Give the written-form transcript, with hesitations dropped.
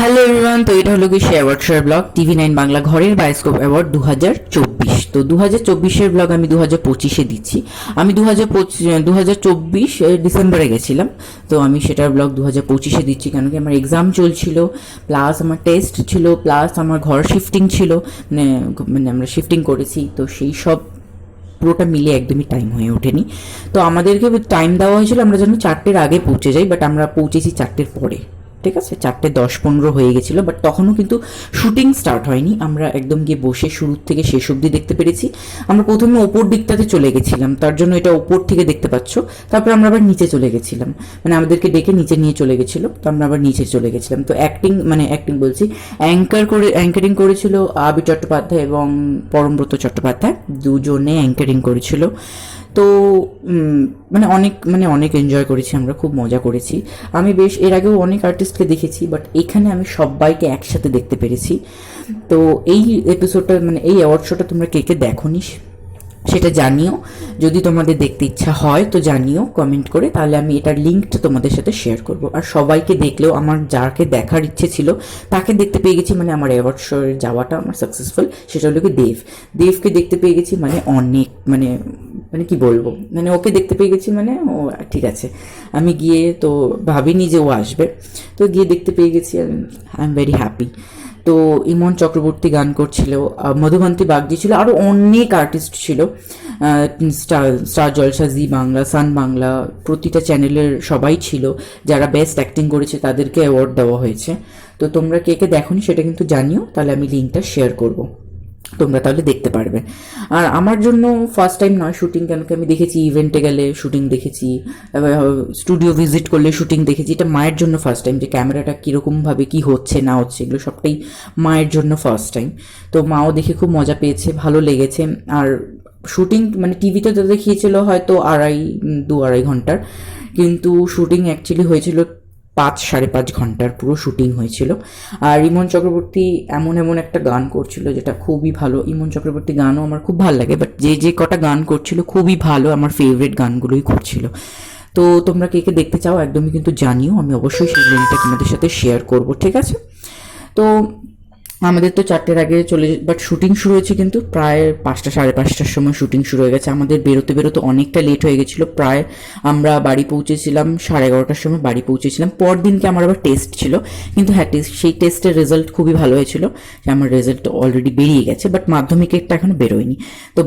Hello everyone, তো এটা হলো কি শেয়ার ব্লগ TV9 বাংলা ঘরের বায়োস্কোপ অ্যাওয়ার্ড 2024। তো 2024-এর ব্লগ আমি 2025-এ দিচ্ছি। আমি 2024 ডিসেম্বরে গেছিলাম, তো আমি সেটার ব্লগ 2025-এ দিচ্ছি, কেন কি আমার এক্সাম চলছিল, প্লাস আমার টেস্ট ছিল, প্লাস আমার ঘর শিফটিং ছিল, মানে মানে আমরা শিফটিং করেছি, তো সেই সব পুরোটা মিলে একদমই টাইম হয়ে ওঠেনি। তো আমাদেরকে টাইম দেওয়া হয়েছিল আমরা যেন 4টের আগে পৌঁছে যাই, বাট আমরা পৌঁছেছি 4টের পরে। ঠিক আছে, 4:10-15 হয়ে গেছিলো, বাট তখনও কিন্তু শুটিং স্টার্ট হয়নি। আমরা একদম গিয়ে বসে শুরু থেকে শেষ অবধি দেখতে পেরেছি। আমরা প্রথমে ওপর দিকটাতে চলে গেছিলাম, তার জন্য এটা ওপর থেকে দেখতে পাচ্ছ। তারপর আমরা আবার নিচে চলে গেছিলাম, মানে আমাদেরকে ডেকে নিচে নিয়ে চলে গেছিলো, তো আমরা আবার নিচে চলে গেছিলাম। তো অ্যাক্টিং বলছি, অ্যাঙ্কারিং করেছিল আবি চট্টোপাধ্যায় এবং পরমব্রত চট্টোপাধ্যায়, দুজনে অ্যাঙ্কারিং করেছিল। তো অনেক এনজয় করেছি, আমরা খুব মজা করেছি। আমি বেশ এর আগেও অনেক আর্টিস্টকে দেখেছি, বাট এখানে আমি সবাইকে একসাথে দেখতে পেরেছি। তো এই এপিসোডটা এই অ্যাওয়ার্ড শোটা তোমরা কে কে দেখোনি সেটা জানিও। যদি তোমাদের দেখতে ইচ্ছা হয় তো জানিও কমেন্ট করে, তাহলে আমি এটার লিঙ্কটা তোমাদের সাথে শেয়ার করব। আর সবাইকে দেখলেও, আমার যাকে দেখার ইচ্ছে ছিল তাকে দেখতে পেয়ে গেছি, আমার অ্যাওয়ার্ড শোয়ে যাওয়াটা আমার সাকসেসফুল। সেটা হলো কি দেবকে দেখতে পেয়ে গেছি, অনেক কি বলবো, ওকে দেখতে পেয়ে গেছি, ও ঠিক আছে। আমি গিয়ে তো ভাবিনি যে ও আসবে, তো গিয়ে দেখতে পেয়ে গেছি, আই এম ভেরি হ্যাপি। তো ইমন চক্রবর্তী গান করছিল, মধুবন্তী বাগদি ছিল, আরও অনেক আর্টিস্ট ছিল। স্টার জলসা, জি বাংলা, সান বাংলা, প্রতিটা চ্যানেলের সবাই ছিল। যারা বেস্ট অ্যাক্টিং করেছে তাদেরকে অ্যাওয়ার্ড দেওয়া হয়েছে। তো তোমরা কে কে দেখোনি সেটা কিন্তু জানিও, তাহলে আমি লিঙ্কটা শেয়ার করবো, তোমরা তাহলে দেখতে পারবে। আর আমার জন্য ফার্স্ট টাইম নয় শুটিং, কেন কি আমি দেখেছি ইভেন্টে গেলে শুটিং দেখেছি, স্টুডিও ভিজিট করলে শুটিং দেখেছি। এটা মায়ের জন্য ফার্স্ট টাইম, যে ক্যামেরাটা কীরকমভাবে কী হচ্ছে না হচ্ছে এগুলো সবটাই মায়ের জন্য ফার্স্ট টাইম। তো মাও দেখে খুব মজা পেয়েছে, ভালো লেগেছে। আর শুটিং টিভিতে তো দেখিয়েছিল হয়তো 2-2.5 ঘন্টার, কিন্তু শুটিং অ্যাকচুয়ালি হয়েছিল 5-5.5 ঘন্টার পুরো শুটিং হয়েছিল। আর ইমন চক্রবর্তী এমন একটা গান করছিল যেটা খুবই ভালো। ইমন চক্রবর্তী গানও আমার খুব ভালো লাগে, বাট যে কটা গান করছিল খুবই ভালো, আমার ফেভারিট গানগুলোই করছিল। তো তোমরা কে কে দেখতে চাও একদমই কিন্তু জানিও, আমি অবশ্যই সেই লিঙ্কটা তোমাদের সাথে শেয়ার করব, ঠিক আছে? তো আমাদের তো 4টের আগে বাট শুটিং শুরু হয়েছে কিন্তু প্রায় 5টা-5:30টার সময় শুটিং শুরু হয়ে গেছে। আমাদের বেরোতে অনেকটা লেট হয়ে গেছিলো, প্রায় আমরা বাড়ি পৌঁছেছিলাম 11:30টার সময় বাড়ি পৌঁছেছিলাম। পরদিনকে আমার আবার টেস্ট ছিল, কিন্তু হ্যাঁ সেই টেস্টের রেজাল্ট খুবই ভালো হয়েছিল, যে আমার রেজাল্ট অলরেডি বেরিয়ে গেছে, বাট মাধ্যমিকেরটা এখনও বেরোয়নি। তো